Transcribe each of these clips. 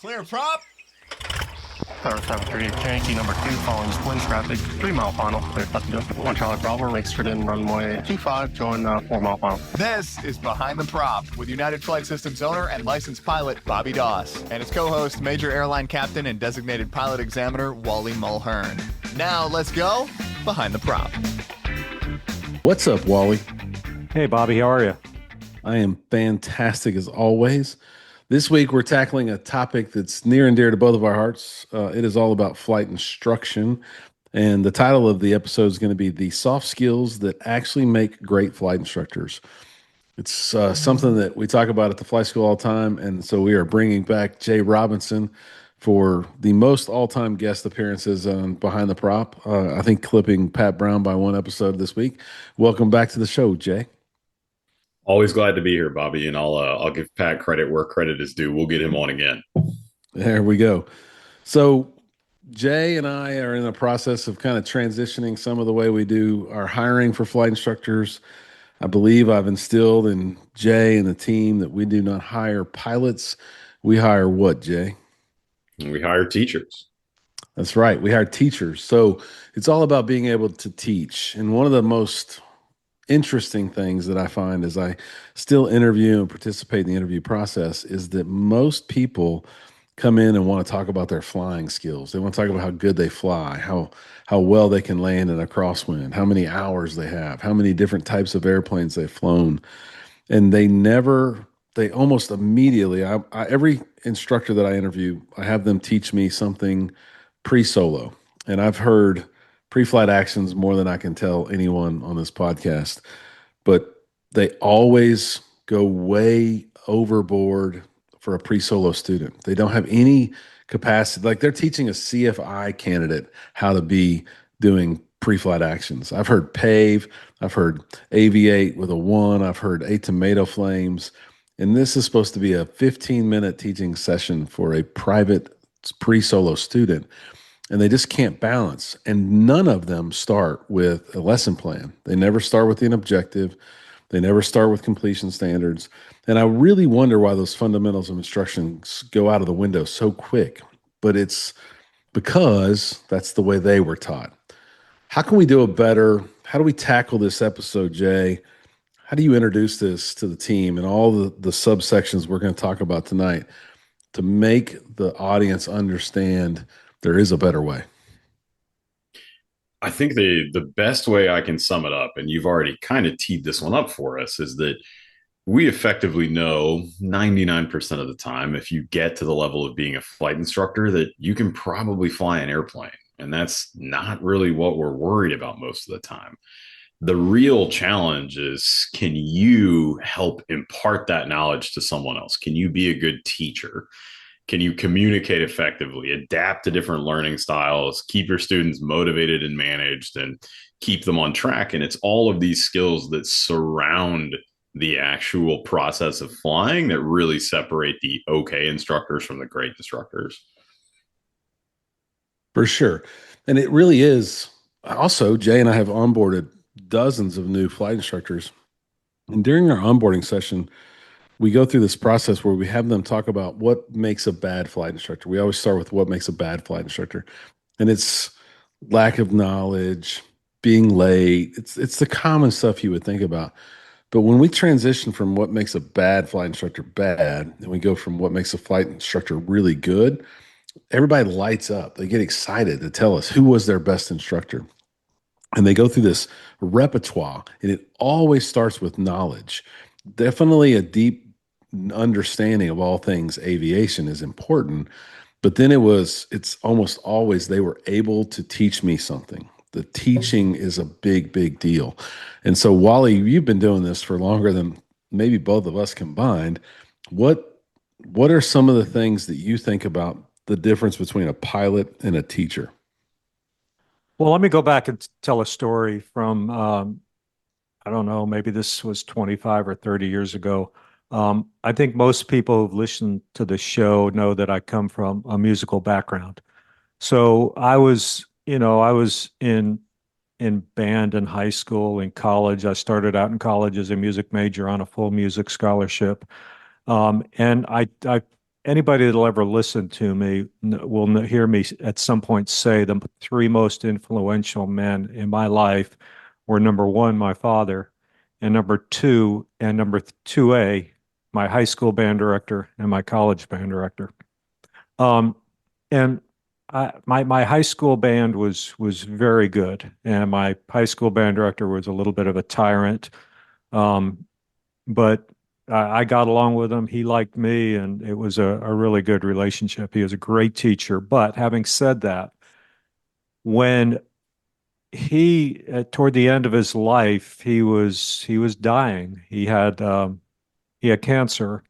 Clear prop. Tower 738 Yankee number 2 following twin traffic, 3 mile final, clear passenger. 1 Charlie Bravo, makes straight in runway 25, join 4 mile final. This is Behind the Prop with United Flight Systems owner and licensed pilot Bobby Doss and his co-host, Major Airline Captain and designated pilot examiner Wally Mulhearn. Now let's go Behind the Prop. What's up, Wally? Hey, Bobby, how are you? I am fantastic as always. This week, we're tackling a topic that's near and dear to both of our hearts. It is all about flight instruction. And the title of the episode is going to be The Soft Skills That Actually Make Great Flight Instructors. It's something that we talk about at the flight school all the time. And so we are bringing back Jay Robinson for the most all-time guest appearances on Behind the Prop. I think clipping Pat Brown by one episode this week. Welcome back to the show, Jay. Always glad to be here, Bobby, and I'll give Pat credit where credit is due. We'll get him on again. There we go. So Jay and I are in the process of kind of transitioning some of the way we do our hiring for flight instructors. I believe I've instilled in Jay and the team that we do not hire pilots. We hire what, Jay? We hire teachers. That's right. We hire teachers. So it's all about being able to teach. And one of the most interesting things that I find as I still interview and participate in the interview process is that most people come in and want to talk about their flying skills. They want to talk about how good they fly, how well they can land in a crosswind, how many hours they have, how many different types of airplanes they've flown. And they almost immediately, every instructor that I interview, I have them teach me something pre-solo. And I've heard pre-flight actions more than I can tell anyone on this podcast, but they always go way overboard for a pre-solo student. They don't have any capacity. Like they're teaching a CFI candidate how to be doing pre-flight actions. I've heard PAVE, I've heard Aviate with a 1, I've heard 8 tomato flames, and this is supposed to be a 15-minute teaching session for a private pre-solo student. And they just can't balance. And none of them start with a lesson plan. They never start with an objective. They never start with completion standards. And I really wonder why those fundamentals of instruction go out of the window so quick. But it's because that's the way they were taught. How can we do it better? How do we tackle this episode, Jay? How do you introduce this to the team and all the subsections we're going to talk about tonight to make the audience understand there is a better way? I think the best way I can sum it up, and you've already kind of teed this one up for us, is that we effectively know 99% of the time, if you get to the level of being a flight instructor, that you can probably fly an airplane. And that's not really what we're worried about most of the time. The real challenge is, can you help impart that knowledge to someone else? Can you be a good teacher? Can you communicate effectively, adapt to different learning styles, keep your students motivated and managed, and keep them on track? And it's all of these skills that surround the actual process of flying that really separate the okay instructors from the great instructors. For sure. And it really is. Also, Jay and I have onboarded dozens of new flight instructors. And during our onboarding session, we go through this process where we have them talk about what makes a bad flight instructor. We always start with what makes a bad flight instructor. And it's lack of knowledge, being late. It's the common stuff you would think about. But when we transition from what makes a bad flight instructor bad, and we go from what makes a flight instructor really good, everybody lights up. They get excited to tell us who was their best instructor. And they go through this repertoire, and it always starts with knowledge. Definitely a deep understanding of all things aviation is important, but then it's almost always they were able to teach me something. The teaching is a big, big deal. And so, Wally, you've been doing this for longer than maybe both of us combined. What are some of the things that you think about the difference between a pilot and a teacher? Well, let me go back and tell a story from, I don't know, maybe this was 25 or 30 years ago. I think most people who've listened to the show know that I come from a musical background. So I was in band in high school, in college. I started out in college as a music major on a full music scholarship. And I anybody that'll ever listen to me will hear me at some point say the three most influential men in my life were number one, my father, and number two, and number 2A, my high school band director and my college band director. Um, and my high school band was very good, and my high school band director was a little bit of a tyrant. Um, but I got along with him. He liked me, and it was a really good relationship. He was a great teacher. But having said that, when he toward the end of his life, he was dying. He had cancer,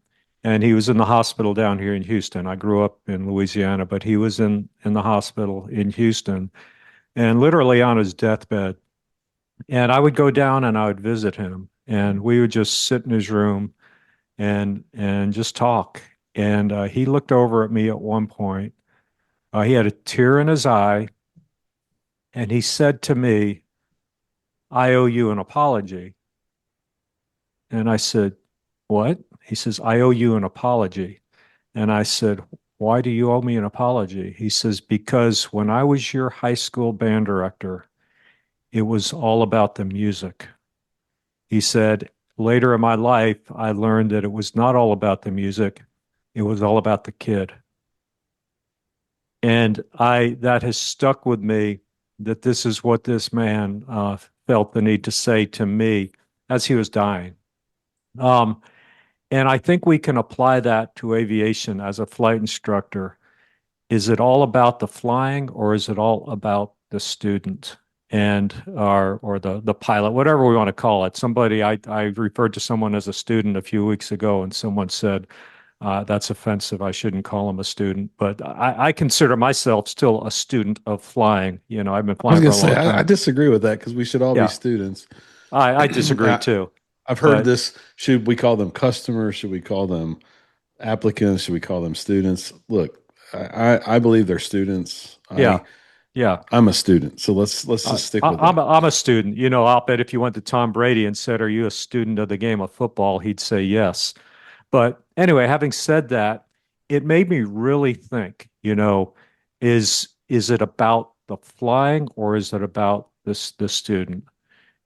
and he was in the hospital down here in Houston. I grew up in Louisiana, but he was in the hospital in Houston, and literally on his deathbed. And I would go down and I would visit him, and we would just sit in his room and just talk. And he looked over at me at one point. He had a tear in his eye, and he said to me, "I owe you an apology." And I said, "What?" He says, "I owe you an apology." And I said, "Why do you owe me an apology?" He says, "Because when I was your high school band director, it was all about the music." He said, "Later in my life, I learned that it was not all about the music, it was all about the kid." And that has stuck with me, that this is what this man felt the need to say to me as he was dying. Um, and I think we can apply that to aviation as a flight instructor. Is it all about the flying, or is it all about the student and or the pilot, whatever we want to call it? I referred to someone as a student a few weeks ago, and someone said, that's offensive. I shouldn't call him a student, but I consider myself still a student of flying. I've been I was flying going for a to say, long I time. disagree with that because we should all be Yeah, students. I disagree I, too. I've heard But this. Should we call them customers? Should we call them applicants? Should we call them students? Look, I believe they're students. yeah, yeah. I'm a student, so let's just stick with that. I'm a student. I'll bet if you went to Tom Brady and said, "Are you a student of the game of football?" he'd say yes. But anyway, having said that, it made me really think, is it about the flying, or is it about the student?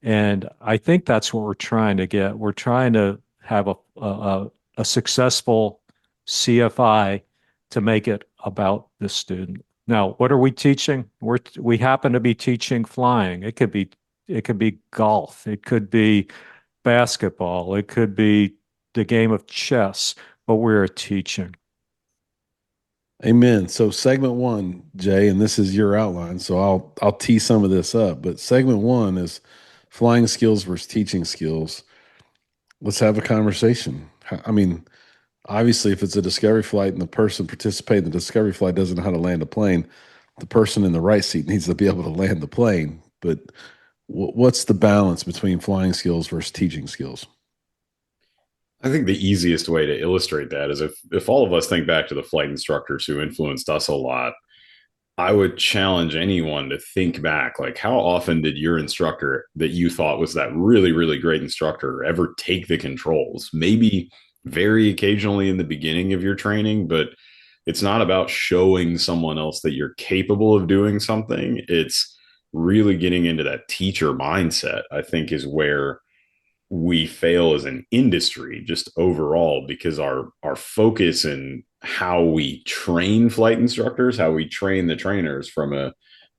And I think that's what we're trying to get. We're trying to have a successful CFI to make it about the student. Now, what are we teaching? We happen to be teaching flying. It could be golf. It could be basketball. It could be the game of chess, but we're teaching. Amen. So segment one, Jay, and this is your outline. So I'll tee some of this up. But segment one is flying skills versus teaching skills. Let's have a conversation. I mean, obviously, if it's a discovery flight and the person participating in the discovery flight doesn't know how to land a plane, the person in the right seat needs to be able to land the plane. But what's the balance between flying skills versus teaching skills? I think the easiest way to illustrate that is if all of us think back to the flight instructors who influenced us a lot, I would challenge anyone to think back, like, how often did your instructor that you thought was that really, really great instructor ever take the controls? Maybe very occasionally in the beginning of your training, but it's not about showing someone else that you're capable of doing something. It's really getting into that teacher mindset, I think, is where we fail as an industry just overall, because our focus and how we train flight instructors, how we train the trainers from a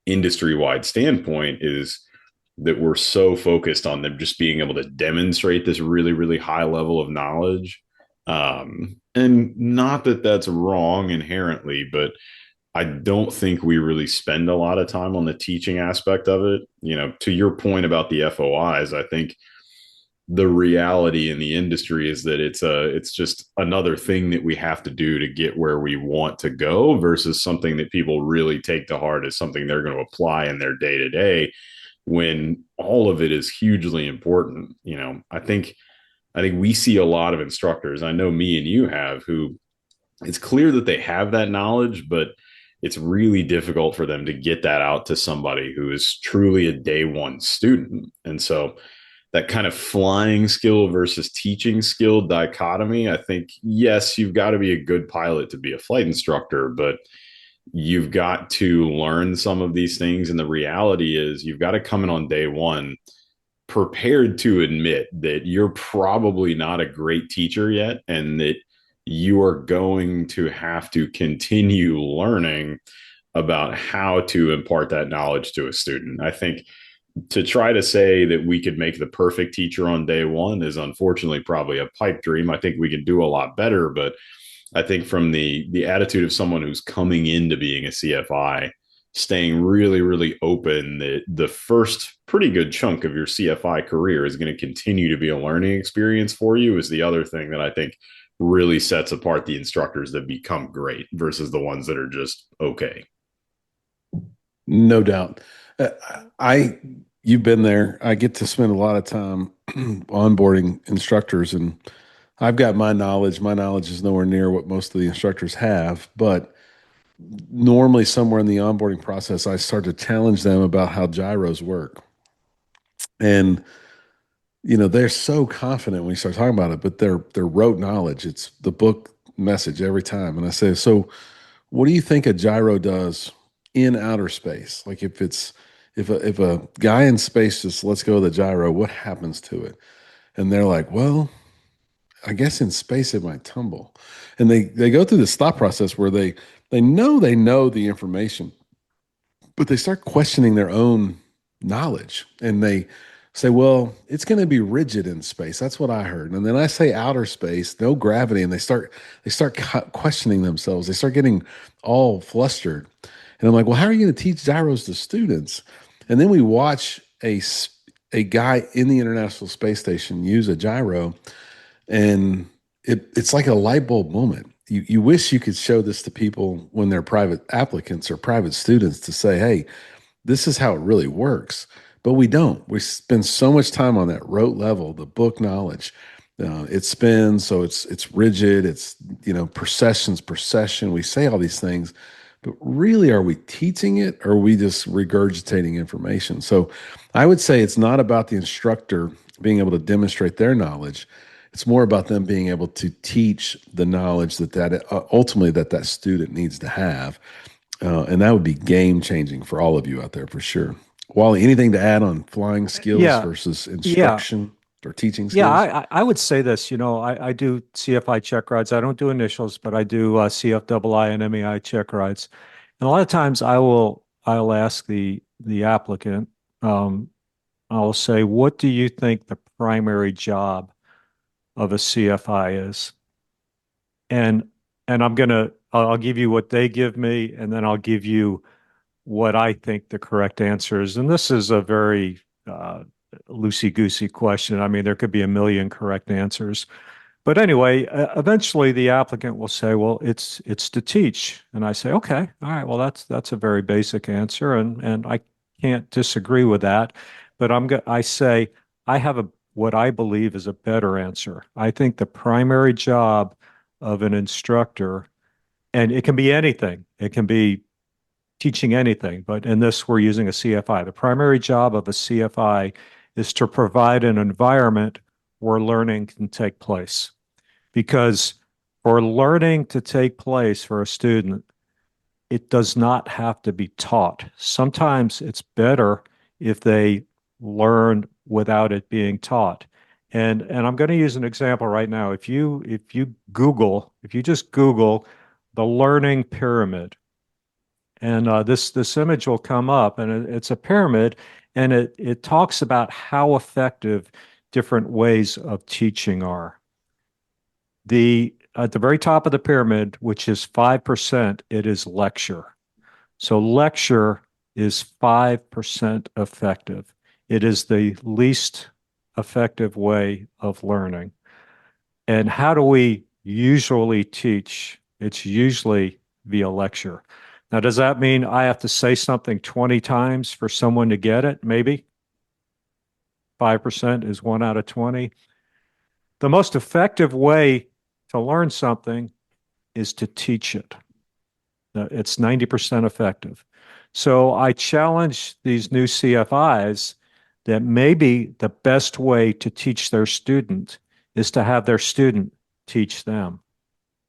industry wide standpoint, is that we're so focused on them just being able to demonstrate this really, really high level of knowledge. And not that that's wrong inherently, but I don't think we really spend a lot of time on the teaching aspect of it. To your point about the FOIs, I think the reality in the industry is that it's just another thing that we have to do to get where we want to go, versus something that people really take to heart as something they're going to apply in their day to day, when all of it is hugely important. I think we see a lot of instructors, I know me and you have, who it's clear that they have that knowledge, but it's really difficult for them to get that out to somebody who is truly a day one student. And so that kind of flying skill versus teaching skill dichotomy. I think, yes, you've got to be a good pilot to be a flight instructor, but you've got to learn some of these things. And the reality is, you've got to come in on day one prepared to admit that you're probably not a great teacher yet, and that you are going to have to continue learning about how to impart that knowledge to a student. I think to try to say that we could make the perfect teacher on day one is unfortunately probably a pipe dream. I think we can do a lot better, but I think from the attitude of someone who's coming into being a CFI, staying really, really open, that the first pretty good chunk of your CFI career is going to continue to be a learning experience for you, is the other thing that I think really sets apart the instructors that become great versus the ones that are just okay. No doubt. You've been there. I get to spend a lot of time onboarding instructors, and I've got my knowledge. My knowledge is nowhere near what most of the instructors have, but normally somewhere in the onboarding process, I start to challenge them about how gyros work. And they're so confident when you start talking about it, but they're rote knowledge. It's the book message every time. And I say, so what do you think a gyro does in outer space? Like if a guy in space just lets go of the gyro, what happens to it? And they're like, well, I guess in space it might tumble. And they go through this thought process where they know the information, but they start questioning their own knowledge, and they say, well, it's going to be rigid in space. That's what I heard. And then I say outer space, no gravity, and they start questioning themselves. They start getting all flustered. And I'm like, well, how are you going to teach gyros to students? And then we watch a guy in the International Space Station use a gyro, and it's like a light bulb moment. You wish you could show this to people when they're private applicants or private students to say, hey, this is how it really works. But we don't. We spend so much time on that rote level, the book knowledge. It spins, so it's rigid. It's procession. We say all these things, but really, are we teaching it, or are we just regurgitating information? So I would say it's not about the instructor being able to demonstrate their knowledge. It's more about them being able to teach the knowledge that ultimately that student needs to have. And that would be game changing for all of you out there for sure. Wally, anything to add on flying skills versus instruction or teaching skills? Yeah, I would say this. I do CFI check rides. I don't do initials, but I do CFII and MEI check rides. And a lot of times I'll ask the applicant, I'll say, what do you think the primary job of a CFI is? And I'll give you what they give me, and then I'll give you what I think the correct answer is. And this is a very loosey-goosey question. I mean, there could be a million correct answers. But anyway, eventually the applicant will say, well, it's to teach. And I say, okay, all right, well, that's a very basic answer, and I can't disagree with that. But I say I have what I believe is a better answer. I think the primary job of an instructor, and it can be anything. It can be teaching anything, but in this, we're using a CFI. The primary job of a CFI is to provide an environment where learning can take place. Because for learning to take place for a student, it does not have to be taught. Sometimes it's better if they learn without it being taught. And I'm going to use an example right now. If you just Google the learning pyramid, and this image will come up, and it's a pyramid, and it talks about how effective different ways of teaching are. At the very top of the pyramid, which is 5%, it is lecture. So lecture is 5% effective. It is the least effective way of learning. And how do we usually teach? It's usually via lecture. Now, does that mean I have to say something 20 times for someone to get it? Maybe. 5% is 1 out of 20. The most effective way to learn something is to teach it. It's 90% effective. So I challenge these new CFIs that maybe the best way to teach their student is to have their student teach them,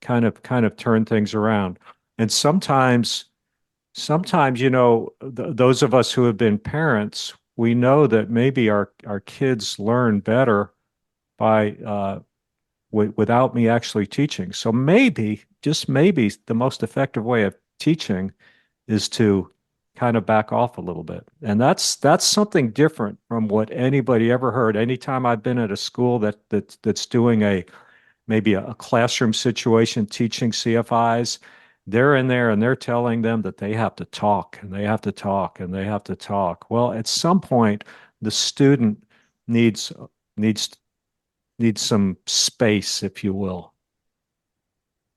kind of turn things around. And sometimes, those of us who have been parents, we know that maybe our kids learn better by without me actually teaching. So maybe, just maybe, the most effective way of teaching is to kind of back off a little bit. And that's something different from what anybody ever heard. Anytime I've been at a school that's doing maybe a classroom situation teaching CFIs, they're in there and they're telling them that they have to talk and they have to talk and they have to talk. Well, at some point, the student needs needs needs some space, if you will.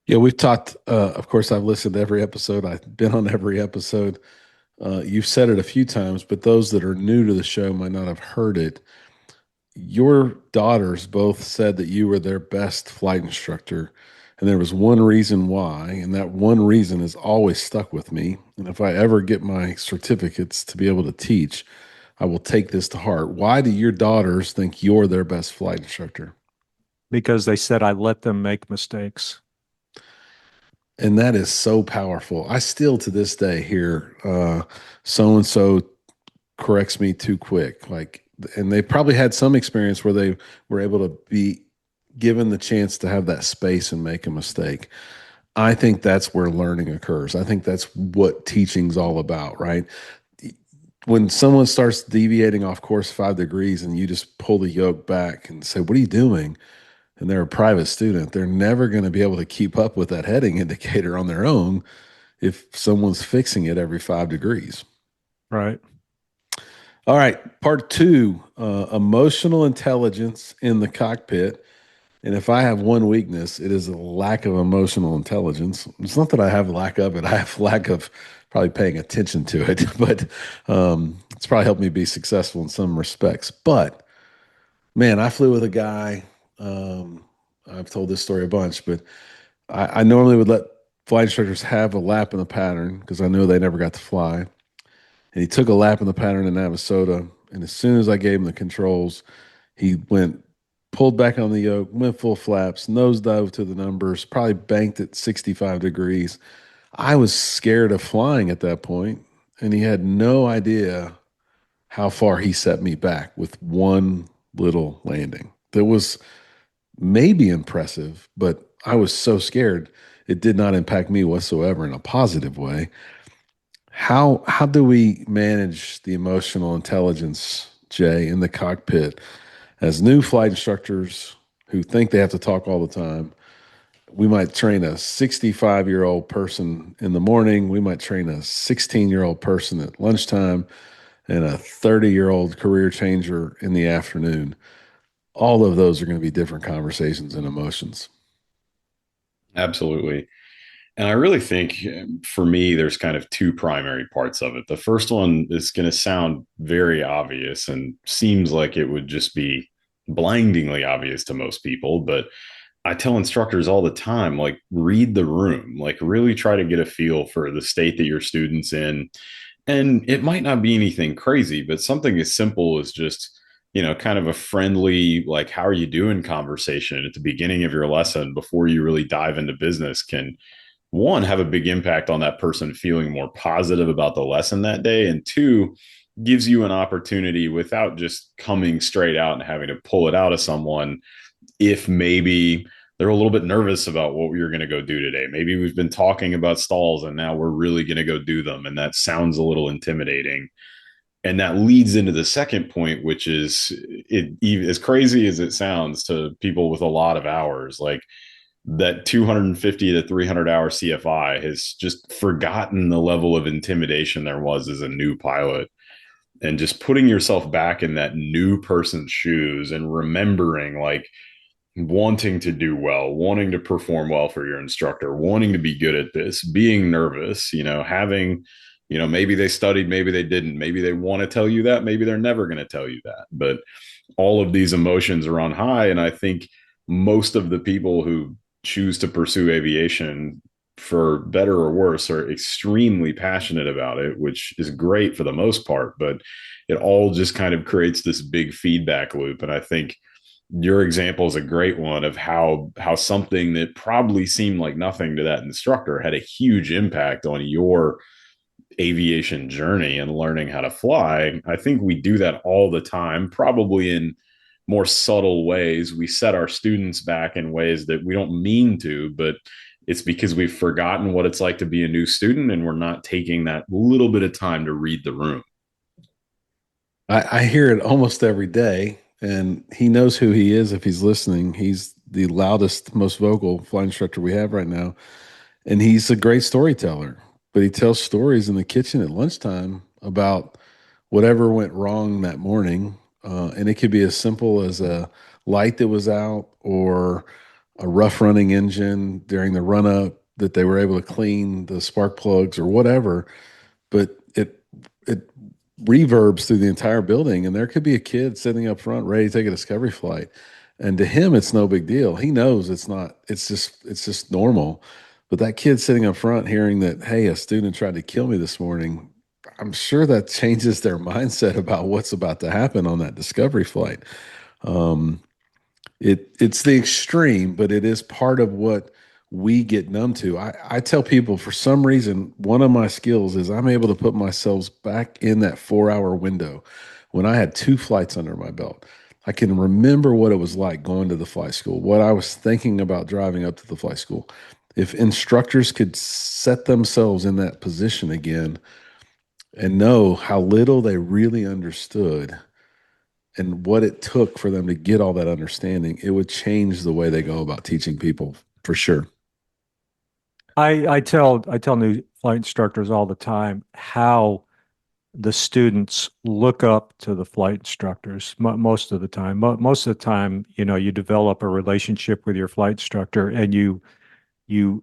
Yeah, we've talked. Of course, I've listened to every episode. I've been on every episode. You've said it a few times, but those that are new to the show might not have heard it. Your daughters both said that you were their best flight instructor, and there was one reason why, and that one reason has always stuck with me. And if I ever get my certificates to be able to teach, I will take this to heart. Why do your daughters think you're their best flight instructor? Because they said I let them make mistakes. And that is so powerful. I still to this day hear so and so corrects me too quick. Like, and they probably had some experience where they were able to be given the chance to have that space and make a mistake. I think that's where learning occurs. I think that's what teaching's all about, right? When someone starts deviating off course 5 degrees and you just pull the yoke back and say, "What are you doing?" and they're a private student, they're never going to be able to keep up with that heading indicator on their own if someone's fixing it every 5 degrees. Right. All right. Part 2, emotional intelligence in the cockpit. And if I have one weakness, it is a lack of emotional intelligence. It's not that I have lack of it. I have lack of probably paying attention to it, but it's probably helped me be successful in some respects. But man, I flew with a guy. I've told this story a bunch, but I normally would let flight instructors have a lap in the pattern because I knew they never got to fly. And he took a lap in the pattern in Navasota. And as soon as I gave him the controls, he pulled back on the yoke, went full flaps, nosedove to the numbers, probably banked at 65 degrees. I was scared of flying at that point, and he had no idea how far he set me back with one little landing. That was maybe impressive, but I was so scared it did not impact me whatsoever in a positive way. How do we manage the emotional intelligence, Jay, in the cockpit as new flight instructors who think they have to talk all the time? We might train a 65-year-old person in the morning. We might train a 16-year-old person at lunchtime and a 30-year-old career changer in the afternoon. All of those are going to be different conversations and emotions. Absolutely. And I really think for me, there's kind of two primary parts of it. The first one is going to sound very obvious and seems like it would just be blindingly obvious to most people. But I tell instructors all the time, like, read the room, like, really try to get a feel for the state that your student's in. And it might not be anything crazy, but something as simple as just, kind of a friendly, like, how are you doing conversation at the beginning of your lesson before you really dive into business can, one, have a big impact on that person feeling more positive about the lesson that day. And two, gives you an opportunity without just coming straight out and having to pull it out of someone if maybe they're a little bit nervous about what we are going to go do today. Maybe we've been talking about stalls and now we're really going to go do them. And that sounds a little intimidating. And that leads into the second point, which is as crazy as it sounds to people with a lot of hours, like that 250 to 300 hour CFI has just forgotten the level of intimidation there was as a new pilot. And just putting yourself back in that new person's shoes and remembering, like, wanting to do well, wanting to perform well for your instructor, wanting to be good at this, being nervous, having, maybe they studied, maybe they didn't, maybe they want to tell you that, maybe they're never going to tell you that. But all of these emotions are on high. And I think most of the people who choose to pursue aviation for better or worse, are extremely passionate about it, which is great for the most part, but it all just kind of creates this big feedback loop. And I think your example is a great one of how something that probably seemed like nothing to that instructor had a huge impact on your aviation journey and learning how to fly. I think we do that all the time, probably in more subtle ways. We set our students back in ways that we don't mean to, but it's because we've forgotten what it's like to be a new student and we're not taking that little bit of time to read the room. I hear it almost every day, and he knows who he is if he's listening. He's the loudest, most vocal flight instructor we have right now, and he's a great storyteller. But he tells stories in the kitchen at lunchtime about whatever went wrong that morning, and it could be as simple as a light that was out or a rough running engine during the run up that they were able to clean the spark plugs or whatever. But it reverbs through the entire building, and there could be a kid sitting up front ready to take a discovery flight, and to him it's no big deal. He knows it's not, it's just normal. But that kid sitting up front hearing that, hey, a student tried to kill me this morning, I'm sure that changes their mindset about what's about to happen on that discovery flight. um, it's the extreme, but it is part of what we get numb to. I tell people, for some reason, one of my skills is I'm able to put myself back in that 4 hour window when I had two flights under my belt. I can remember what it was like going to the flight school, what I was thinking about driving up to the flight school. If instructors could set themselves in that position again and know how little they really understood and what it took for them to get all that understanding, it would change the way they go about teaching people for sure. I tell new flight instructors all the time how the students look up to the flight instructors most of the time. Most of the time, you develop a relationship with your flight instructor, and you you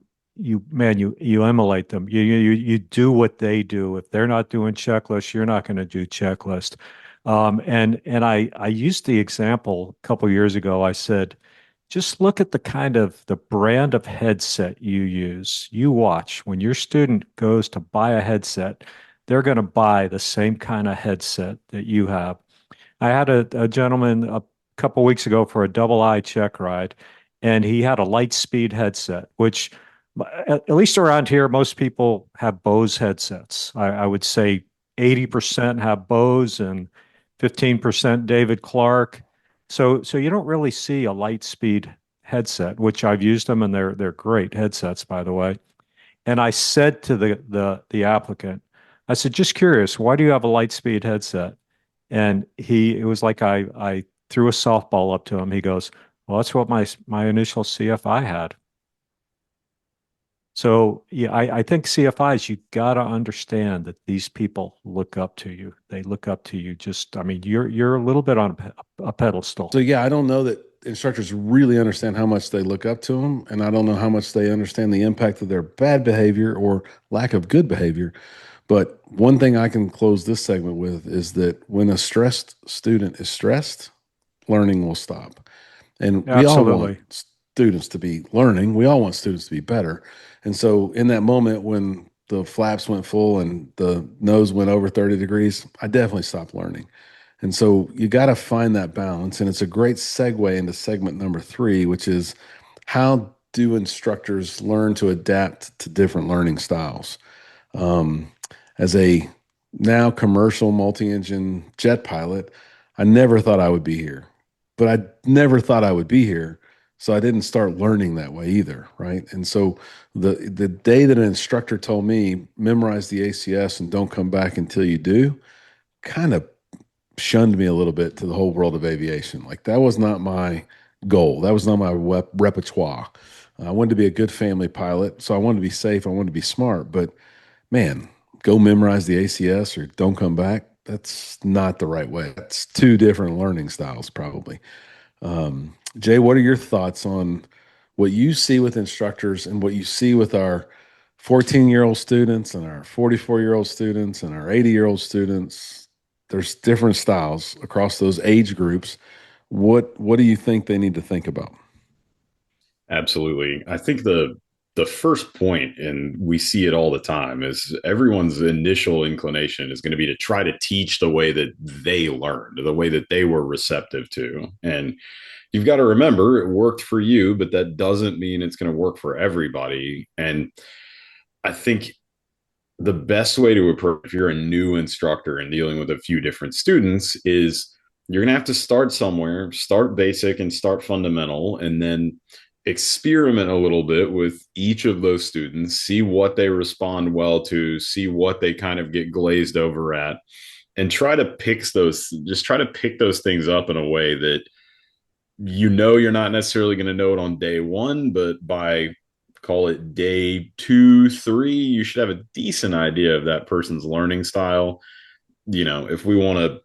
emulate them. You do what they do. If they're not doing checklists, you're not going to do checklist. And I used the example a couple years ago. I said, just look at the brand of headset you use. You watch when your student goes to buy a headset, they're going to buy the same kind of headset that you have. I had a gentleman a couple weeks ago for a double I check ride, and he had a Lightspeed headset, which at least around here, most people have Bose headsets. I would say 80% have Bose and 15% David Clark. So you don't really see a Lightspeed headset, which I've used them, and they're great headsets, by the way. And I said to the applicant, I said, just curious, why do you have a Lightspeed headset? And it was like I threw a softball up to him. He goes, well, that's what my initial CFI had. So yeah, I think CFIs, you gotta understand that these people look up to you. They look up to you. Just, I mean, you're a little bit on a pedestal. So yeah, I don't know that instructors really understand how much they look up to them, and I don't know how much they understand the impact of their bad behavior or lack of good behavior. But one thing I can close this segment with is that when a stressed student is stressed, learning will stop. And we all want Absolutely. students to be learning. We all want students to be better. And so in that moment when the flaps went full and the nose went over 30 degrees, I definitely stopped learning. And so you got to find that balance. And it's a great segue into segment number 3, which is how do instructors learn to adapt to different learning styles? Um, as a now commercial multi-engine jet pilot, I never thought I would be here, but I never thought I would be here. So I didn't start learning that way either, right? And so the day that an instructor told me memorize the ACS and don't come back until you do, kind of shunned me a little bit to the whole world of aviation. Like that was not my goal. That was not my repertoire. I wanted to be a good family pilot, so I wanted to be safe. I wanted to be smart, but man, go memorize the ACS or don't come back. That's not the right way. That's two different learning styles, probably. Jay, what are your thoughts on what you see with instructors and what you see with our 14-year-old students and our 44-year-old students and our 80-year-old students? There's different styles across those age groups. What do you think they need to think about? Absolutely. I think the the first point, and we see it all the time, is everyone's initial inclination is going to be to try to teach the way that they learned, the way that they were receptive to. And you've got to remember it worked for you, but that doesn't mean it's going to work for everybody. And I think the best way to approach, if you're a new instructor and dealing with a few different students, is you're going to have to start somewhere, start basic and start fundamental, and then experiment a little bit with each of those students, see what they respond well to, see what they kind of get glazed over at, and try to pick those things up in a way that you're not necessarily going to know it on day one, but by call it day 2, 3, you should have a decent idea of that person's learning style. If we want to,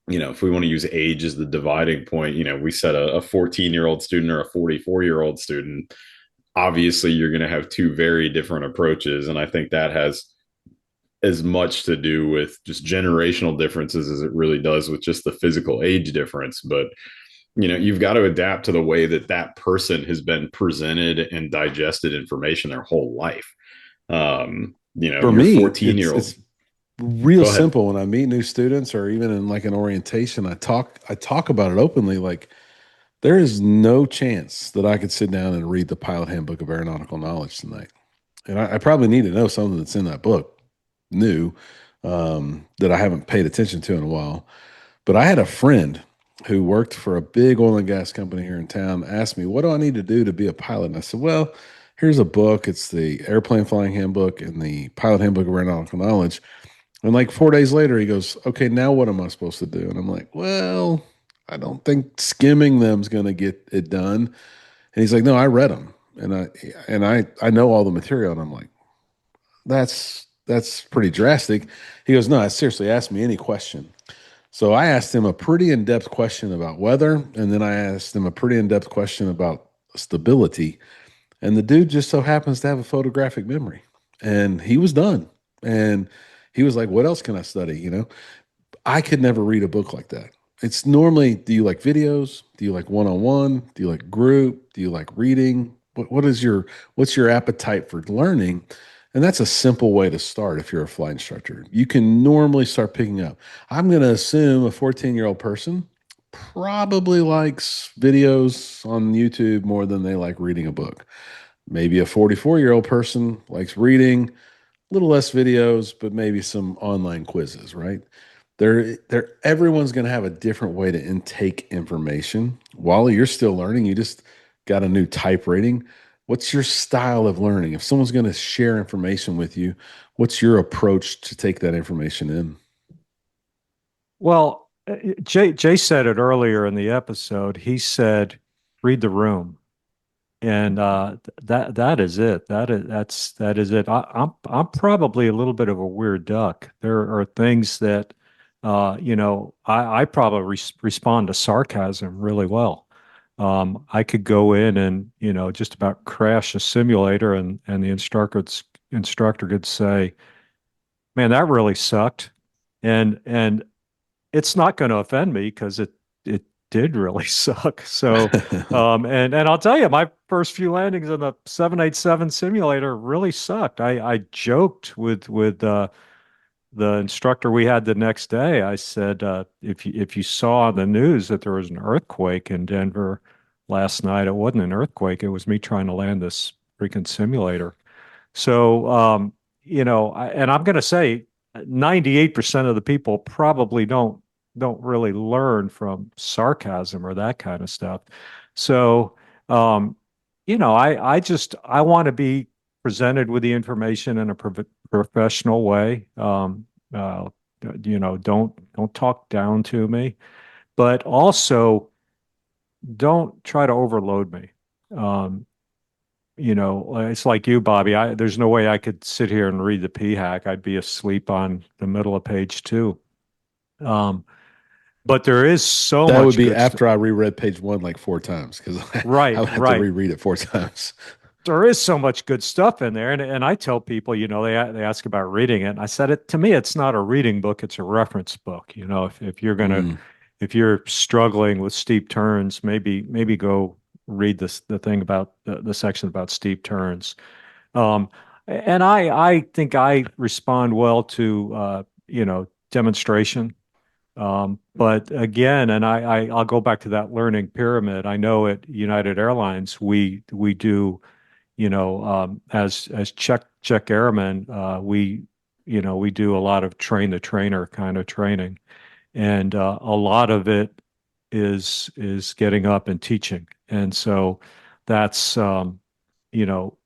if we want to use age as the dividing point, we said a 14-year-old student or a 44-year-old student, obviously you're going to have two very different approaches. And I think that has as much to do with just generational differences as it really does with just the physical age difference. But you've got to adapt to the way that that person has been presented and digested information their whole life. For me, 14-year-old. it's real simple. When I meet new students, or even in like an orientation, I talk about it openly. Like, there is no chance that I could sit down and read the Pilot Handbook of Aeronautical Knowledge tonight. And I probably need to know something that's in that book new, that I haven't paid attention to in a while. But I had a friend who worked for a big oil and gas company here in town, asked me, what do I need to do to be a pilot? And I said, well, here's a book. It's the Airplane Flying Handbook and the Pilot Handbook of Aeronautical Knowledge. And like 4 days later, he goes, okay, now what am I supposed to do? And I'm like, well, I don't think skimming them's going to get it done. And he's like, no, I read them. And I know all the material. And I'm like, that's pretty drastic. He goes, no, seriously, ask me any question. So I asked him a pretty in-depth question about weather, and then I asked him a pretty in-depth question about stability. And the dude just so happens to have a photographic memory. And he was done. And he was like, what else can I study? I could never read a book like that. It's normally, do you like videos? Do you like one-on-one? Do you like group? Do you like reading? What's your appetite for learning? And that's a simple way to start if you're a flight instructor. You can normally start picking up. I'm going to assume a 14-year-old person probably likes videos on YouTube more than they like reading a book. Maybe a 44-year-old person likes reading, a little less videos, but maybe some online quizzes, right? Everyone's going to have a different way to intake information. Wally, you're still learning. You just got a new type rating. What's your style of learning? If someone's going to share information with you, what's your approach to take that information in? Well, Jay said it earlier in the episode. He said, read the room. And that is it. That is it. I'm probably a little bit of a weird duck. There are things that I probably respond to sarcasm really well. I could go in and just about crash a simulator, and the instructor could say, "Man, that really sucked," and it's not going to offend me because it did really suck. So, and I'll tell you, my first few landings in the 787 simulator really sucked. I joked with the instructor we had the next day. I said, if you saw on the news that there was an earthquake in Denver last night, it wasn't an earthquake. It was me trying to land this freaking simulator. So, and I'm going to say 98% of the people probably don't really learn from sarcasm or that kind of stuff. So, I want to be presented with the information in a professional way. Don't talk down to me, but also don't try to overload me. It's like you, Bobby. There's no way I could sit here and read the PHAC. I'd be asleep on the middle of page 2. But there is so much. That would be after I reread page 1 like 4 times, because I would have to reread it 4 times. There is so much good stuff in there, and I tell people, they ask about reading it, and I said, to me, it's not a reading book; it's a reference book. If you're gonna, if you're struggling with steep turns, maybe go read the thing about the section about steep turns. And I think I respond well to demonstration. But again, and I'll go back to that learning pyramid. I know at United Airlines we do, as check airmen, we do a lot of train the trainer kind of training, and a lot of it is getting up and teaching. And so that's you know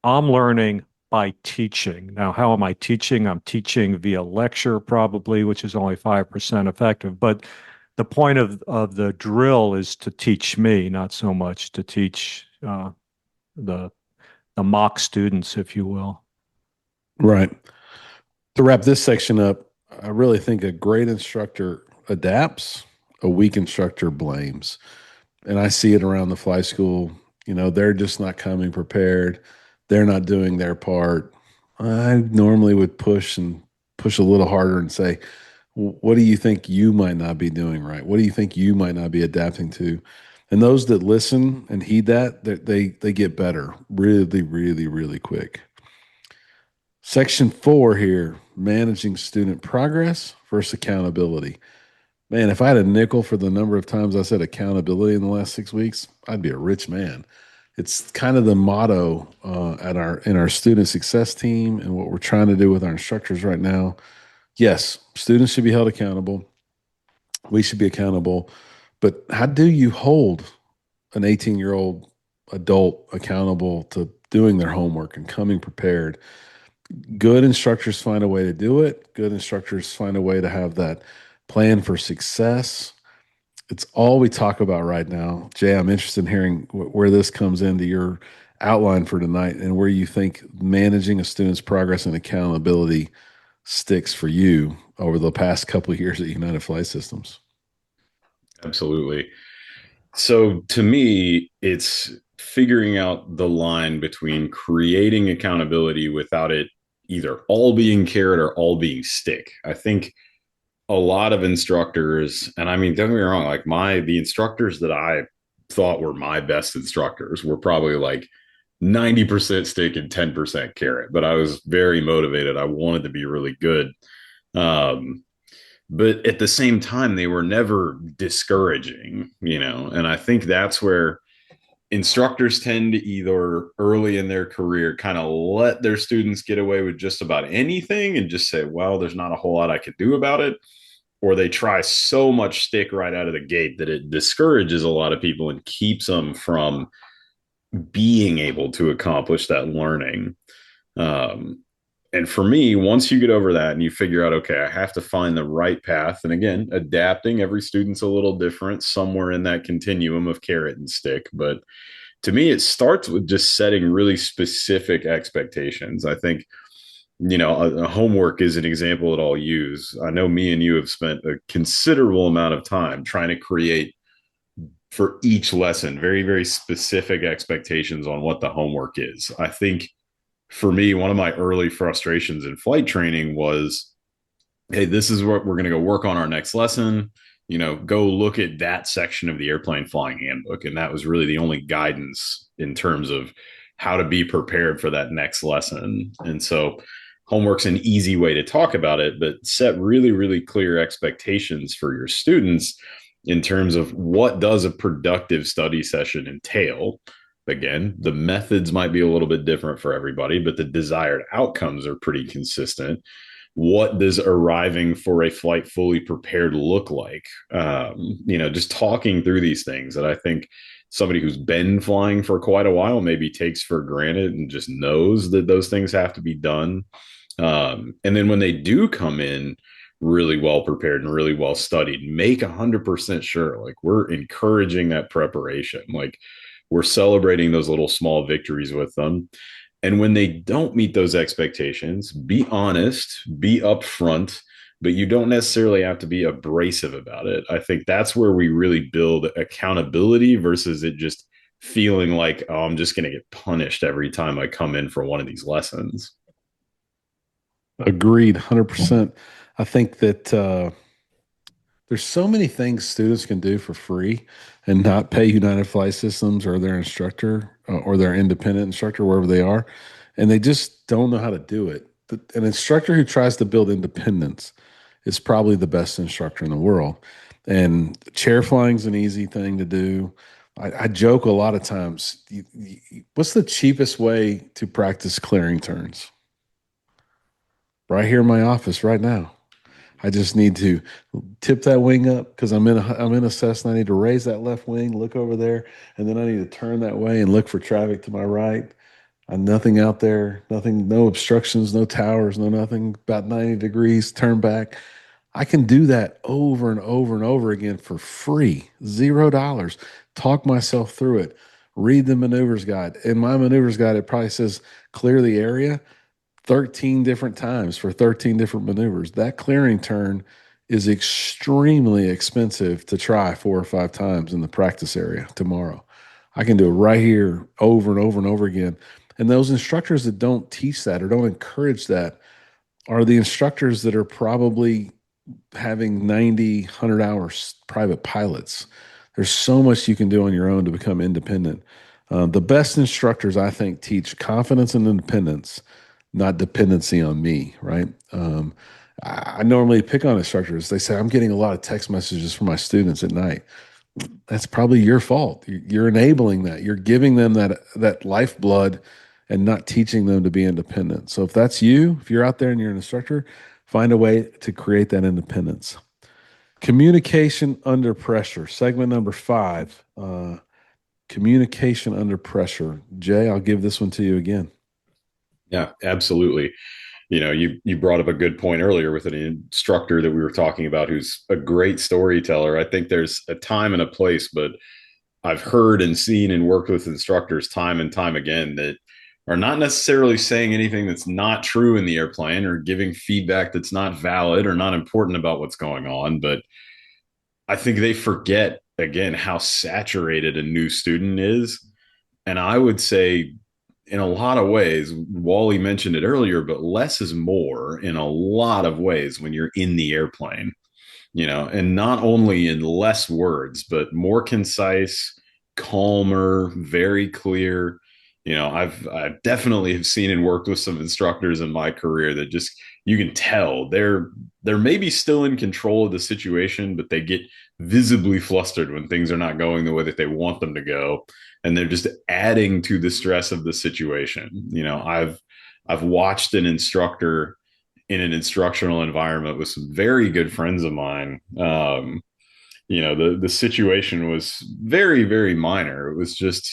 I'm learning by teaching. Now, how am I teaching? I'm teaching via lecture, probably, which is only 5% effective. But the point of the drill is to teach me, not so much to teach the the mock students, if you will. Right. To wrap this section up, I really think a great instructor adapts, a weak instructor blames. And I see it around the fly school. They're just not coming prepared. They're not doing their part. I normally would push and push a little harder and say, what do you think you might not be doing right? What do you think you might not be adapting to? And those that listen and heed that, they get better really, really, really quick. Section 4 here, managing student progress versus accountability. Man, if I had a nickel for the number of times I said accountability in the last 6 weeks, I'd be a rich man. It's kind of the motto in our student success team and what we're trying to do with our instructors right now. Yes, students should be held accountable. We should be accountable. But how do you hold an 18-year-old adult accountable to doing their homework and coming prepared? Good instructors find a way to do it. Good instructors find a way to have that plan for success. It's all we talk about right now. Jay, I'm interested in hearing where this comes into your outline for tonight and where you think managing a student's progress and accountability sticks for you over the past couple of years at United Flight Systems. Absolutely. So to me, it's figuring out the line between creating accountability without it either all being carrot or all being stick. I think a lot of instructors, and I mean, don't get me wrong, like the instructors that I thought were my best instructors were probably like 90% stick and 10% carrot, but I was very motivated. I wanted to be really good. But at the same time, they were never discouraging, and I think that's where instructors tend to either early in their career kind of let their students get away with just about anything and just say, well, there's not a whole lot I could do about it. Or they try so much stick right out of the gate that it discourages a lot of people and keeps them from being able to accomplish that learning. And for me, once you get over that and you figure out, okay, I have to find the right path. And again, adapting, every student's a little different somewhere in that continuum of carrot and stick. But to me, it starts with just setting really specific expectations. I think, a homework is an example that I'll use. I know me and you have spent a considerable amount of time trying to create for each lesson very, very specific expectations on what the homework is. I think for me, one of my early frustrations in flight training was, hey, this is what we're going to go work on our next lesson. Go look at that section of the airplane flying handbook. And that was really the only guidance in terms of how to be prepared for that next lesson. And so homework's an easy way to talk about it, but set really, really clear expectations for your students in terms of what does a productive study session entail. Again, the methods might be a little bit different for everybody, but the desired outcomes are pretty consistent. What does arriving for a flight fully prepared look like? Just talking through these things that I think somebody who's been flying for quite a while maybe takes for granted and just knows that those things have to be done. And then when they do come in really well prepared and really well studied, make 100% sure, like, we're encouraging that preparation. Like, we're celebrating those little small victories with them. And when they don't meet those expectations, be honest, be upfront, but you don't necessarily have to be abrasive about it. I think that's where we really build accountability versus it just feeling like, oh, I'm just going to get punished every time I come in for one of these lessons. Agreed, 100%. I think that there's so many things students can do for free and not pay United Flight Systems or their instructor or their independent instructor, wherever they are. and they just don't know how to do it. An instructor who tries to build independence is probably the best instructor in the world. And chair flying's an easy thing to do. I joke a lot of times. What's the cheapest way to practice clearing turns? Right here in my office right now. I just need to tip that wing up because I'm in a Cessna. I need to raise that left wing, look over there, and then I need to turn that way and look for traffic to my right. Nothing out there, nothing, no obstructions, no towers, no nothing. About 90 degrees, turn back. I can do that over and over and over again for free, $0. Talk myself through it. Read the maneuvers guide. In my maneuvers guide, it probably says clear the area 13 different times for 13 different maneuvers. That clearing turn is extremely expensive to try 4 or 5 times in the practice area tomorrow. I can do it right here over and over and over again. And those instructors that don't teach that or don't encourage that are the instructors that are probably having 90, 100 hours private pilots. There's so much you can do on your own to become independent. The best instructors, I think, teach confidence and independence, not dependency on me, right? I normally pick on instructors. They say, I'm getting a lot of text messages from my students at night. That's probably your fault. You're enabling that. You're giving them that lifeblood and not teaching them to be independent. So if that's you, if you're out there and you're an instructor, find a way to create that independence. Communication under pressure, segment number 5. Communication under pressure. Jay, I'll give this one to you again. Yeah, absolutely. You brought up a good point earlier with an instructor that we were talking about who's a great storyteller. I think there's a time and a place, but I've heard and seen and worked with instructors time and time again that are not necessarily saying anything that's not true in the airplane or giving feedback that's not valid or not important about what's going on. But I think they forget, again, how saturated a new student is. And I would say, in a lot of ways, Wally mentioned it earlier, but less is more in a lot of ways when you're in the airplane, and not only in less words, but more concise, calmer, very clear. I definitely have seen and worked with some instructors in my career that just, you can tell they're maybe still in control of the situation, but they get visibly flustered when things are not going the way that they want them to go, and they're just adding to the stress of the situation. I've watched an instructor in an instructional environment with some very good friends of mine. The situation was very, very minor. It was just,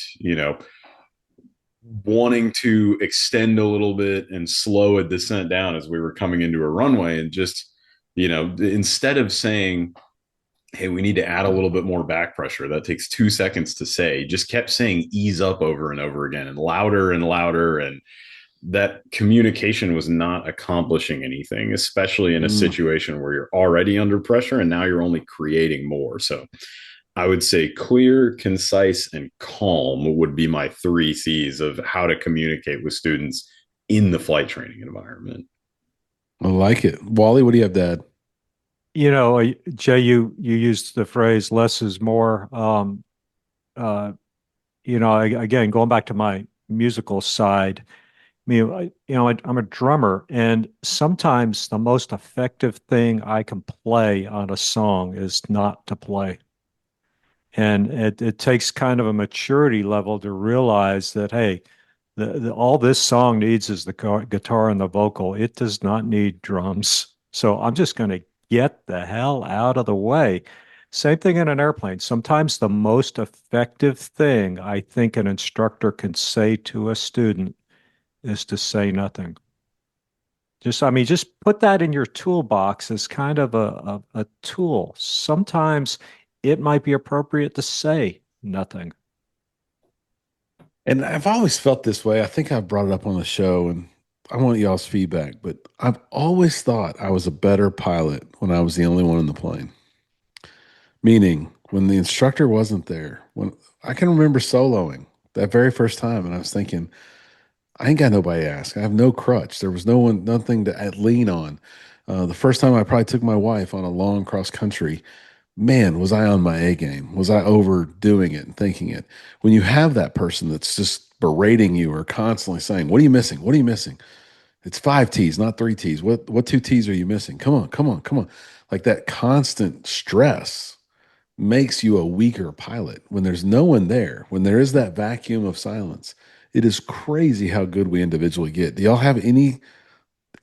wanting to extend a little bit and slow a descent down as we were coming into a runway, and just, instead of saying, hey, we need to add a little bit more back pressure, that takes 2 seconds to say, just kept saying ease up over and over again and louder and louder. And that communication was not accomplishing anything, especially in a situation where you're already under pressure and now you're only creating more. So I would say clear, concise, and calm would be my 3 C's of how to communicate with students in the flight training environment. I like it. Wally, what do you have to add? Jay, you used the phrase less is more. Again, going back to my musical side, I'm a drummer, and sometimes the most effective thing I can play on a song is not to play. And it takes kind of a maturity level to realize that, hey, all this song needs is the guitar and the vocal. It does not need drums. So I'm just going to get the hell out of the way. Same thing in an airplane. Sometimes the most effective thing I think an instructor can say to a student is to say nothing. Just put that in your toolbox as kind of a tool. Sometimes it might be appropriate to say nothing. And I've always felt this way. I think I brought it up on the show, and I want y'all's feedback, but I've always thought I was a better pilot when I was the only one in the plane. Meaning, when the instructor wasn't there, when I can remember soloing that very first time, and I was thinking, I ain't got nobody to ask. I have no crutch. There was nothing to lean on. The first time I probably took my wife on a long cross country, man, was I on my A game? Was I overdoing it and thinking it? When you have that person that's just berating you or constantly saying, "What are you missing? What are you missing?" It's 5 T's, not 3 T's. What 2 T's are you missing? Come on, come on, come on. Like that constant stress makes you a weaker pilot when there's no one there, when there is that vacuum of silence. It is crazy how good we individually get. Do y'all have any?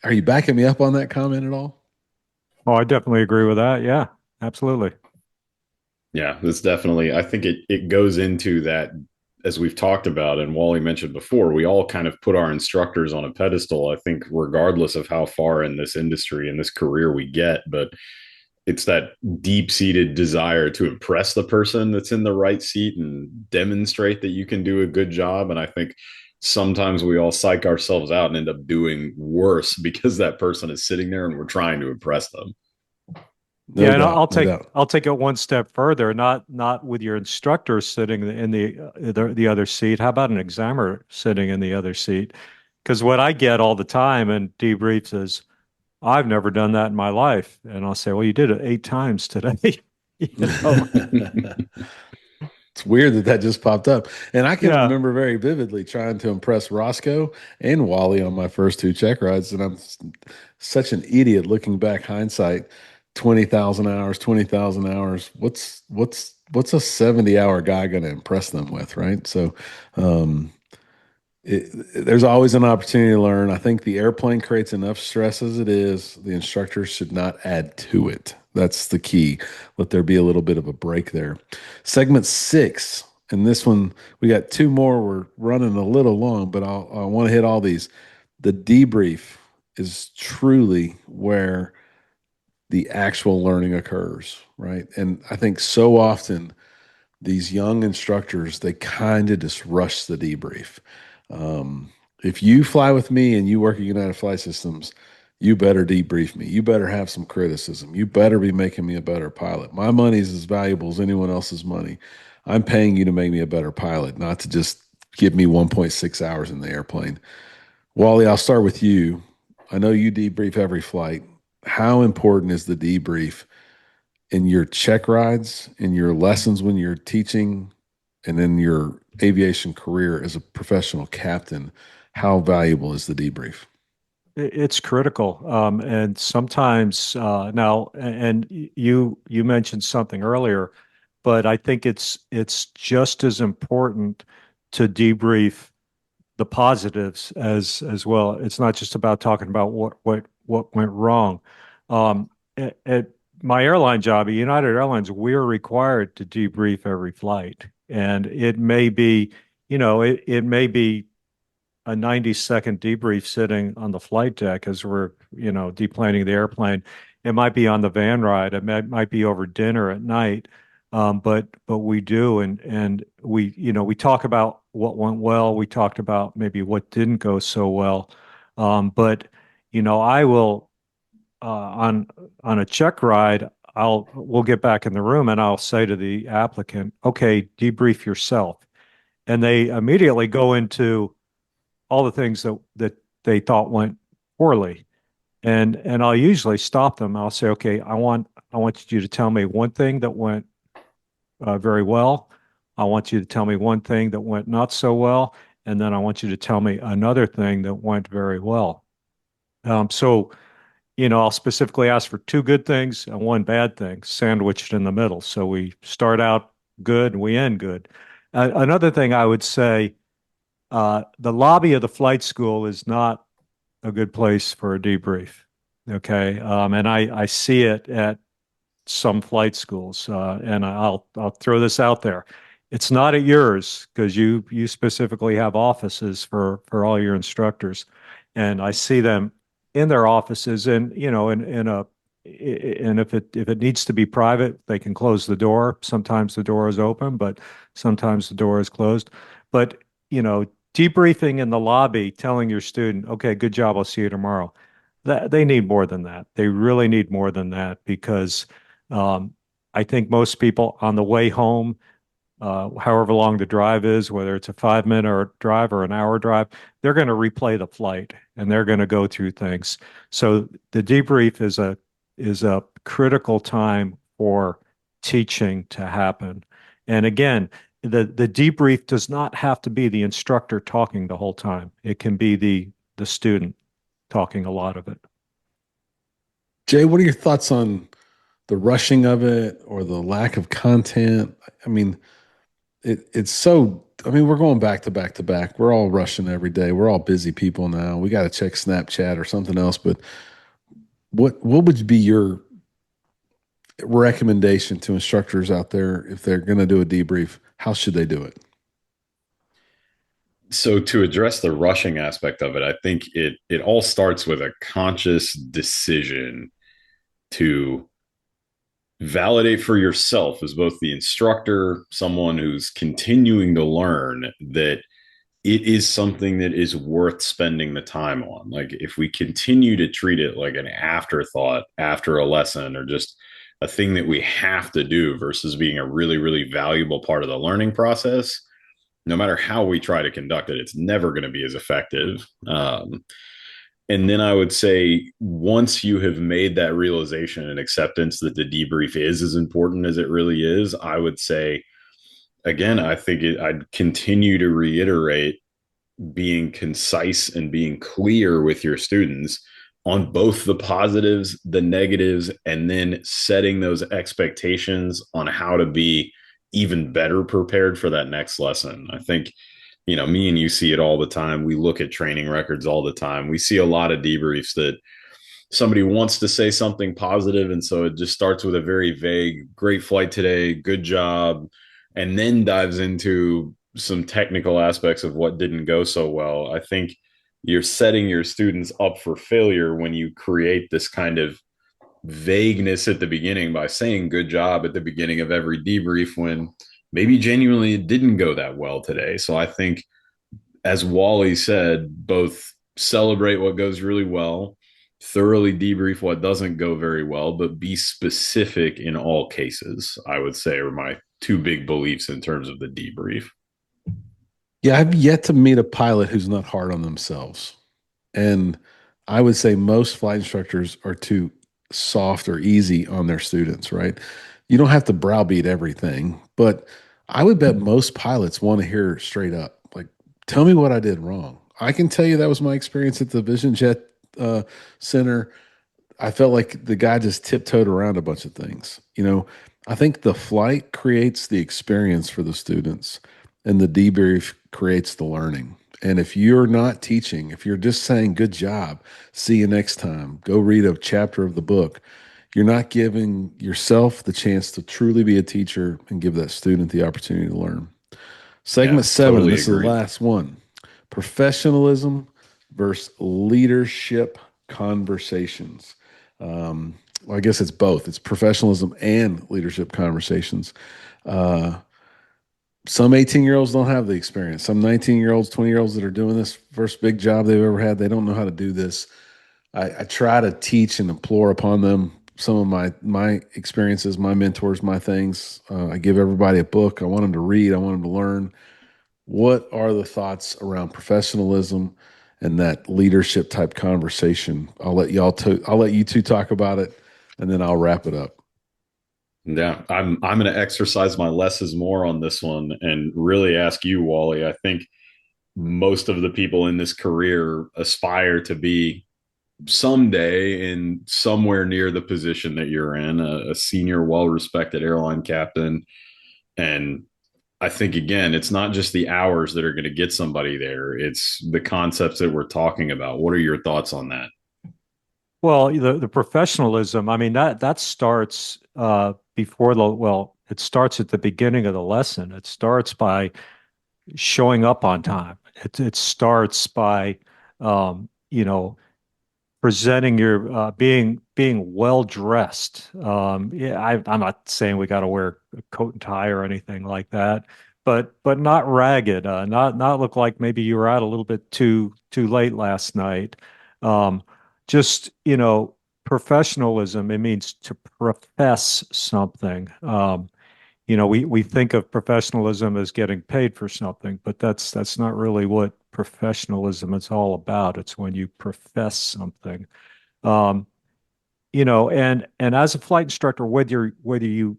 Are you backing me up on that comment at all? Oh, I definitely agree with that. Yeah, absolutely. Yeah, that's definitely, I think it goes into that, as we've talked about and Wally mentioned before, we all kind of put our instructors on a pedestal, I think, regardless of how far in this industry and this career we get. But it's that deep seated desire to impress the person that's in the right seat and demonstrate that you can do a good job. And I think sometimes we all psych ourselves out and end up doing worse because that person is sitting there and we're trying to impress them. No Yeah, and doubt, no doubt. I'll take it one step further. Not with your instructor sitting in the other seat. How about an examiner sitting in the other seat? Because what I get all the time in debriefs is, I've never done that in my life, and I'll say, well, you did it 8 times today. You know? It's weird that that just popped up. And I can Yeah. remember very vividly trying to impress Roscoe and Wally on my first 2 check rides. And I'm such an idiot looking back, hindsight, 20,000 hours, 20,000 hours. What's a 70-hour guy going to impress them with, right? So, um, there's always an opportunity to learn. I think the airplane creates enough stress as it is. The instructors should not add to it. That's the key. Let there be a little bit of a break there. Segment 6, and this one, we got 2 more. We're running a little long, but I want to hit all these. The debrief is truly where the actual learning occurs, right? And I think so often these young instructors, they kind of just rush the debrief. Um, if you fly with me and you work at United Flight Systems, you better debrief me. You better have some criticism. You better be making me a better pilot. My money is as valuable as anyone else's money. I'm paying you to make me a better pilot, not to just give me 1.6 hours in the airplane. Wally, I'll start with you. I know you debrief every flight. How important is the debrief in your check rides, in your lessons when you're teaching, and in your aviation career as a professional captain? How valuable is the debrief? It's critical. And sometimes now, and you mentioned something earlier, but I think it's just as important to debrief the positives as well. It's not just about talking about what went wrong. At my airline job at United Airlines, we're required to debrief every flight, and it may be, it may be a 90-second debrief sitting on the flight deck as we're, deplaning the airplane. It might be on the van ride. It might be over dinner at night. But we do, and we talk about what went well. We talked about maybe what didn't go so well. But I will on a check ride, we'll get back in the room and I'll say to the applicant, okay, debrief yourself. And they immediately go into all the things that they thought went poorly. And I'll usually stop them. I'll say, okay, I want you to tell me one thing that went very well. I want you to tell me one thing that went not so well, and then I want you to tell me another thing that went very well. So, I'll specifically ask for 2 good things and 1 bad thing sandwiched in the middle. So we start out good and we end good. Another thing I would say, the lobby of the flight school is not a good place for a debrief. Okay. And I see it at some flight schools, and I'll throw this out there. It's not at yours because you specifically have offices for all your instructors, and I see them in their offices, and in a and if it needs to be private, they can close the door. Sometimes the door is open, but sometimes the door is closed. But debriefing in the lobby, telling your student, "Okay, good job. I'll see you tomorrow." That they need more than that. They really need more than that because um, I think most people on the way home, however long the drive is, whether it's a 5 minute or drive or an hour drive, they're going to replay the flight and they're going to go through things. So the debrief is a critical time for teaching to happen. And again, the debrief does not have to be the instructor talking the whole time. It can be the student talking a lot of it. Jay, what are your thoughts on the rushing of it or the lack of content? I mean, it's so, I mean, we're going back to back to back. We're all rushing every day. We're all busy people now. We got to check Snapchat or something else. But what would be your recommendation to instructors out there if they're going to do a debrief? How should they do it? So to address the rushing aspect of it, I think it all starts with a conscious decision to validate for yourself as both the instructor, someone who's continuing to learn, that it is something that is worth spending the time on. Like if we continue to treat it like an afterthought after a lesson or just a thing that we have to do versus being a really, really valuable part of the learning process, no matter how we try to conduct it, it's never going to be as effective. And then I would say once you have made that realization and acceptance that the debrief is as important as it really is, I would say, again, I think I'd continue to reiterate being concise and being clear with your students on both the positives, the negatives, and then setting those expectations on how to be even better prepared for that next lesson. I think, me and you see it all the time. We look at training records all the time. We see a lot of debriefs that somebody wants to say something positive, and so it just starts with a very vague, great flight today, good job, and then dives into some technical aspects of what didn't go so well. I think you're setting your students up for failure when you create this kind of vagueness at the beginning by saying good job at the beginning of every debrief when maybe genuinely it didn't go that well today. So I think, as Wally said, both celebrate what goes really well, thoroughly debrief what doesn't go very well, but be specific in all cases, I would say, are my two big beliefs in terms of the debrief. Yeah, I've yet to meet a pilot who's not hard on themselves. And I would say most flight instructors are too soft or easy on their students, right? You don't have to browbeat everything, but I would bet most pilots want to hear straight up, like, tell me what I did wrong. I can tell you that was my experience at the Vision Jet Center. I felt like the guy just tiptoed around a bunch of things. I think the flight creates the experience for the students, and the debrief creates the learning. And if you're not teaching, if you're just saying, good job, see you next time, go read a chapter of the book, you're not giving yourself the chance to truly be a teacher and give that student the opportunity to learn. Segment 7, totally this is the agree. last one. Professionalism versus leadership conversations. Well, I guess it's both. It's professionalism and leadership conversations. Some 18-year-olds don't have the experience. Some 19-year-olds, 20-year-olds that are doing this first big job they've ever had, they don't know how to do this. I try to teach and implore upon them some of my experiences, my mentors, my things. I give everybody a book. I want them to read. I want them to learn. What are the thoughts around professionalism and that leadership type conversation? I'll let you two talk about it, and then I'll wrap it up. Yeah, I'm going to exercise my less is more on this one and really ask you, Wally. I think most of the people in this career aspire to be someday in somewhere near the position that you're in, a senior, well-respected airline captain. And I think, again, it's not just the hours that are going to get somebody there. It's the concepts that we're talking about. What are your thoughts on that? Well, the professionalism, I mean, that starts it starts at the beginning of the lesson. It starts by showing up on time. It starts by, you know, presenting your being well dressed. Yeah, I'm not saying we got to wear a coat and tie or anything like that, but not ragged, not look like maybe you were out a little bit too late last night. Um, just professionalism. It means to profess something. We think of professionalism as getting paid for something, but that's not really what professionalism is all about. It's when you profess something. Um, and as a flight instructor, whether you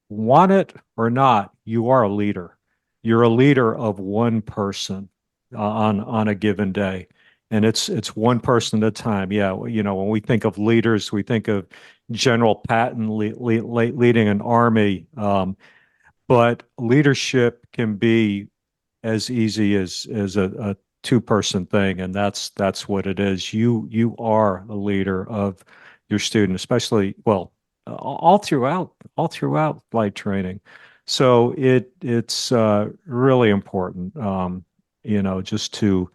want it or not, you are a leader. you're a leader of one person on a given day. And it's one person at a time. Yeah, when we think of leaders, we think of General Patton leading an army. But leadership can be as easy as a two-person thing, and that's what it is. You are the leader of your student, especially all throughout flight training. So it's really important, just to.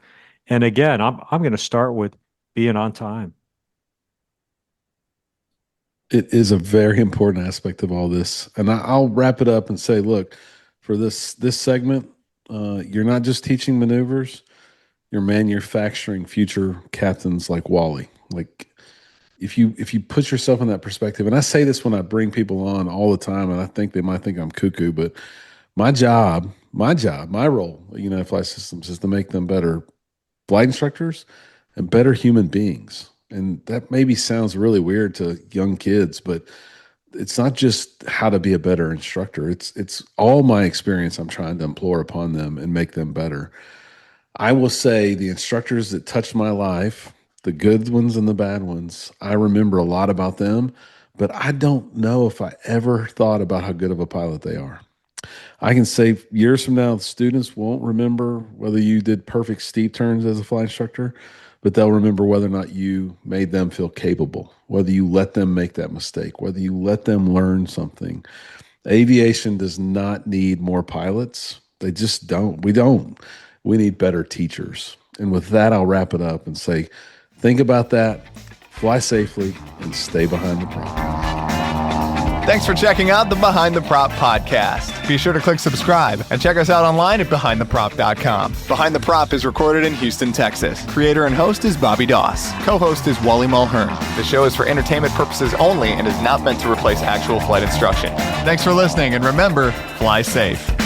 And again, I'm going to start with being on time. It is a very important aspect of all this. And I'll wrap it up and say, look, for this segment, you're not just teaching maneuvers, you're manufacturing future captains like Wally. Like if you put yourself in that perspective, and I say this when I bring people on all the time, and I think they might think I'm cuckoo, but my role at United Flight Systems is to make them better flight instructors and better human beings. And that maybe sounds really weird to young kids, but it's not just how to be a better instructor. It's all my experience I'm trying to implore upon them and make them better. I will say the instructors that touched my life, the good ones and the bad ones, I remember a lot about them, but I don't know if I ever thought about how good of a pilot they are. I can say years from now, the students won't remember whether you did perfect steep turns as a flight instructor, but they'll remember whether or not you made them feel capable, whether you let them make that mistake, whether you let them learn something. Aviation does not need more pilots. They just don't. We don't. We need better teachers. And with that, I'll wrap it up and say, think about that, fly safely, and stay behind the prop. Thanks for checking out the Behind the Prop podcast. Be sure to click subscribe and check us out online at behindtheprop.com. Behind the Prop is recorded in Houston, Texas. Creator and host is Bobby Doss. Co-host is Wally Mulhearn. The show is for entertainment purposes only and is not meant to replace actual flight instruction. Thanks for listening, and remember, fly safe.